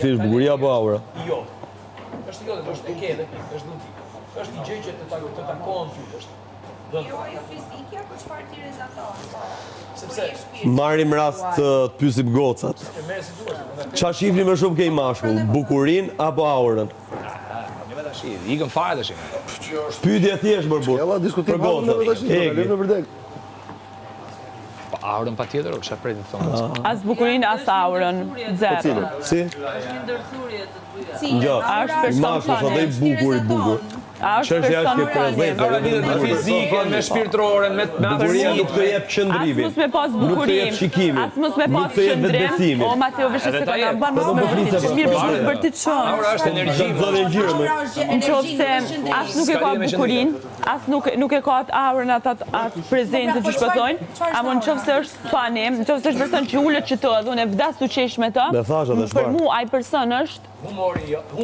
thjesht bukuria apo aura? Jo. Është jo, është e ke edhe pikë, është nuk. Është një gjë që të takon ty është. Jo, fizike, apo çfarë ti rezaton? Sepse Marrim rast të pyesim gocat. Çfarë shihni më shumë ke i mashkull, bukurinë apo aurën? Ikëm fare tash. Pyetje thjesht më burr. Jalla diskutim në vërtet. Aurën patjetër, çfarë prej të thonë? As bukurinë, as aurën, zero. Si? Është një ndërthurje të dyja. Jo, Është person mashkull sa fani. dhe bukur. Është Çështja është person ke prezencë. Ora lidhet me fizikën, me shpirtërorën, me Bukuria nuk të jep As qëndrimin. mos me pas Nuk të bukurim, jep shikimin. as mos me Nuk pas të jep qëndrim. vetbesimin. O Mateo, vesh se Edhe ta ka jep. ban mos Po, me po, flisë, flisë, mirë po, për të çon. Aura është energji. Zonë ngjyrë më. Në qoftë se as nuk e ka bukurinë, as nuk e ka atë aurën atë prezencë që shpëtojnë, ama në qoftë se është fani, në qoftë se është person që ulet që të edhe unë e vdas të qesh me të, Me thasha dhe për shpar. mu ai person është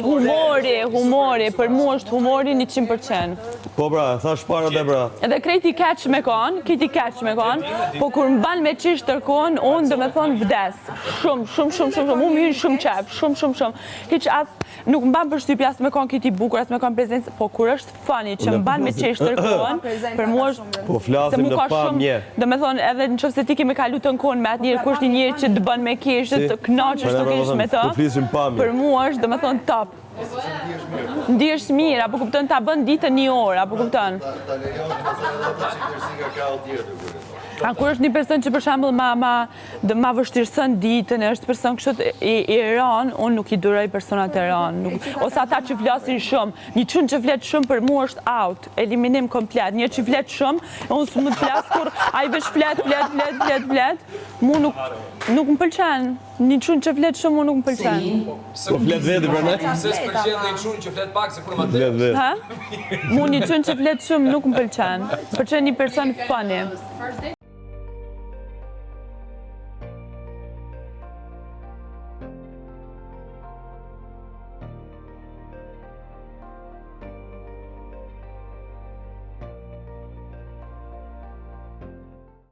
humori, për mu është humori 100%. Po pra, thash para dhe pra. Edhe krejti catch me kon, po kur mban me qish tërkon, unë dhe me thonë vdes. Shumë, unë më hynë shumë qef, shumë. Hiq as, nuk mban përshtypja as me kon kiti bukur, as me kon prezencë, po kur është funny që mban me qish tërkon, për mu është... Po flasim në pamje. Dhe me thonë, edhe në qoftë se ti kemi kalu të nkon me atë njërë, kur është një njërë që të bën me kesh, të knaqësh të kesh me të, Po flisim pamje. për mu është, dhe me thonë, top. Ndihesh mirë, apo kupton ta bën ditën një orë, apo kupton? A kur është një person që për shembull ma vështirëson ditën, është person kështu i rënë, unë nuk i duroj personat e rënë, ose ata që flasin shumë. Një çun që flet shumë për mua është out, eliminim komplet. Një që flet shumë, unë s'më të flas kur ai veç flet, mu nuk më pëlqen. Një çun që flet shumë, mu nuk më pëlqen. Po flet vetë për ne? Se s'pëlqen një çun që flet pak se kur më Flet vetë. Ha? Mu një çun që flet shumë nuk më pëlqen. Pëlqen një person funny.